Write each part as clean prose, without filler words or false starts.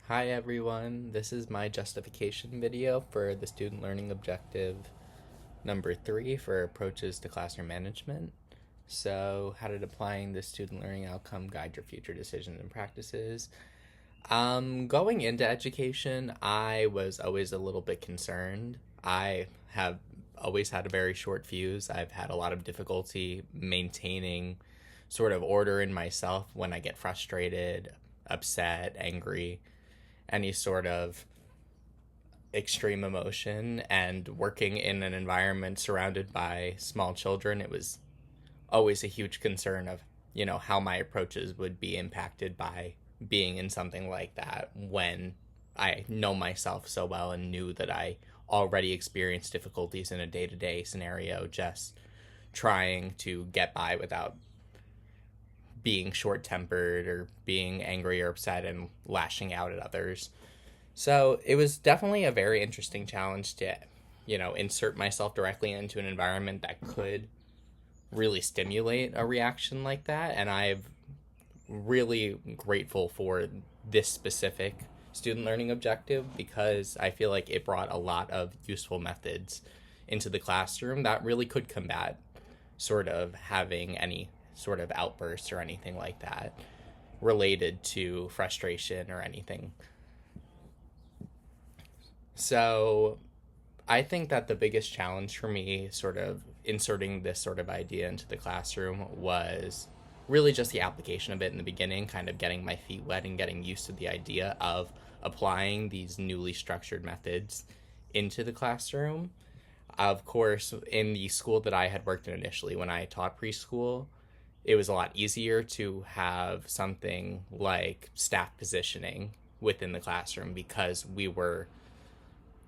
Hi everyone, this is my justification video for the student learning objective number 3 for approaches to classroom management. So, how did applying the student learning outcome guide your future decisions and practices? Going into education, I was always a little bit concerned. I have always had a very short fuse. I've had a lot of difficulty maintaining sort of order in myself when I get frustrated, upset, angry, any sort of extreme emotion. And working in an environment surrounded by small children, it was always a huge concern of, how my approaches would be impacted by being in something like that when I know myself so well and knew that I already experienced difficulties in a day-to-day scenario just trying to get by without being short-tempered or being angry or upset and lashing out at others. So it was definitely a very interesting challenge to, insert myself directly into an environment that could really stimulate a reaction like that. And I'm really grateful for this specific student learning objective because I feel like it brought a lot of useful methods into the classroom that really could combat sort of having any sort of outbursts or anything like that related to frustration or anything. So I think that the biggest challenge for me, sort of inserting this sort of idea into the classroom, was really just the application of it in the beginning, kind of getting my feet wet and getting used to the idea of applying these newly structured methods into the classroom. Of course, in the school that I had worked in initially, when I taught preschool, it was a lot easier to have something like staff positioning within the classroom because we were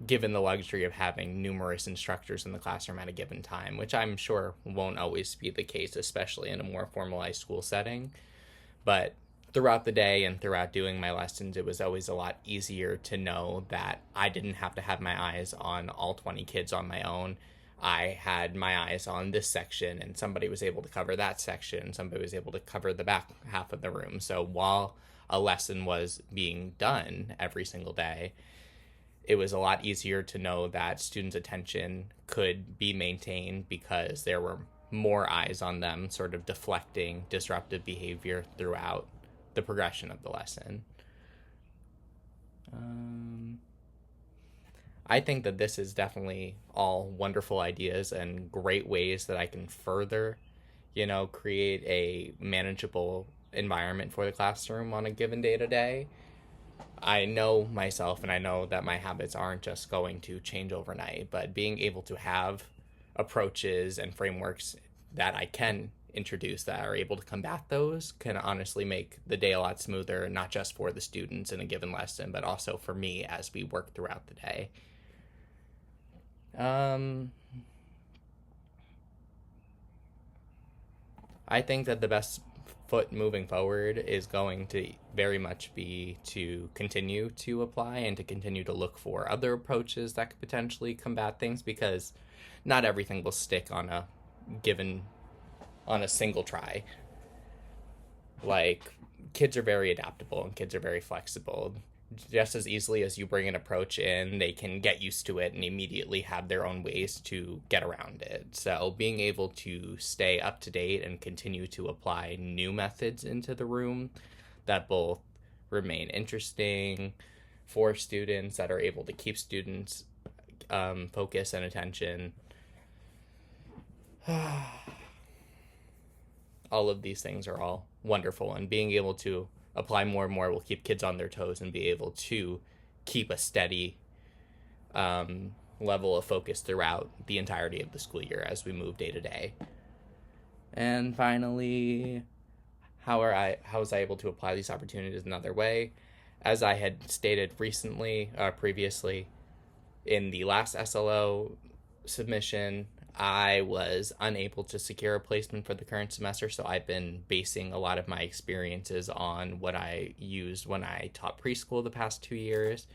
given the luxury of having numerous instructors in the classroom at a given time, which I'm sure won't always be the case, especially in a more formalized school setting. But throughout the day and throughout doing my lessons, it was always a lot easier to know that I didn't have to have my eyes on all 20 kids on my own. I had my eyes on this section, and somebody was able to cover that section. Somebody was able to cover the back half of the room. So while a lesson was being done every single day, it was a lot easier to know that students' attention could be maintained because there were more eyes on them, sort of deflecting disruptive behavior throughout the progression of the lesson. I think that this is definitely all wonderful ideas and great ways that I can further, create a manageable environment for the classroom on a given day to day. I know myself and I know that my habits aren't just going to change overnight, but being able to have approaches and frameworks that I can introduce that are able to combat those can honestly make the day a lot smoother, not just for the students in a given lesson, but also for me as we work throughout the day. I think that the best foot moving forward is going to very much be to continue to apply and to continue to look for other approaches that could potentially combat things, because not everything will stick on a single try. Like, kids are very adaptable and kids are very flexible. Just as easily as you bring an approach in, they can get used to it and immediately have their own ways to get around it. So being able to stay up to date and continue to apply new methods into the room that both remain interesting for students, that are able to keep students focus and attention. All of these things are all wonderful, and being able to apply more and more will keep kids on their toes and be able to keep a steady level of focus throughout the entirety of the school year as we move day to day. And finally, how was I able to apply these opportunities another way? As I had stated previously, in the last SLO submission, I was unable to secure a placement for the current semester, so I've been basing a lot of my experiences on what I used when I taught preschool the past 2 years,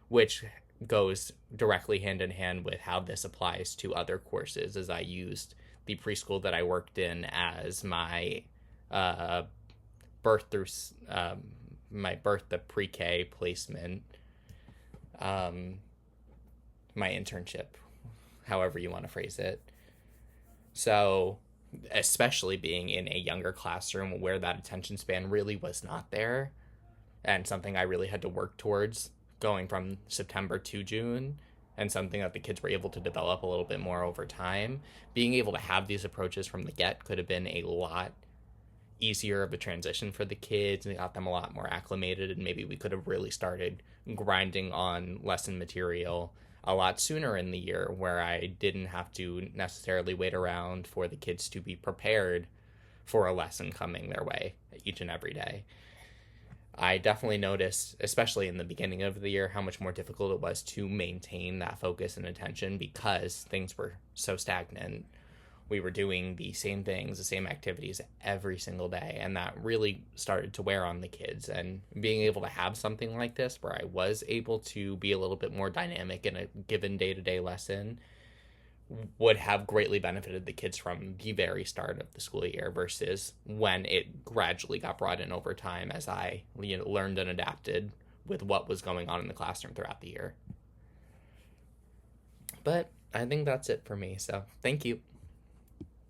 which goes directly hand in hand with how this applies to other courses, as I used the preschool that I worked in as my birth through my birth to pre-K placement, my internship, however you want to phrase it. So, especially being in a younger classroom where that attention span really was not there, and something I really had to work towards going from September to June, and something that the kids were able to develop a little bit more over time, being able to have these approaches from the get could have been a lot easier of a transition for the kids and got them a lot more acclimated, and maybe we could have really started grinding on lesson material a lot sooner in the year, where I didn't have to necessarily wait around for the kids to be prepared for a lesson coming their way each and every day. I definitely noticed, especially in the beginning of the year, how much more difficult it was to maintain that focus and attention because things were so stagnant. We were doing the same things, the same activities every single day, and that really started to wear on the kids. And being able to have something like this where I was able to be a little bit more dynamic in a given day-to-day lesson would have greatly benefited the kids from the very start of the school year versus when it gradually got brought in over time as I learned and adapted with what was going on in the classroom throughout the year. But I think that's it for me, so thank you.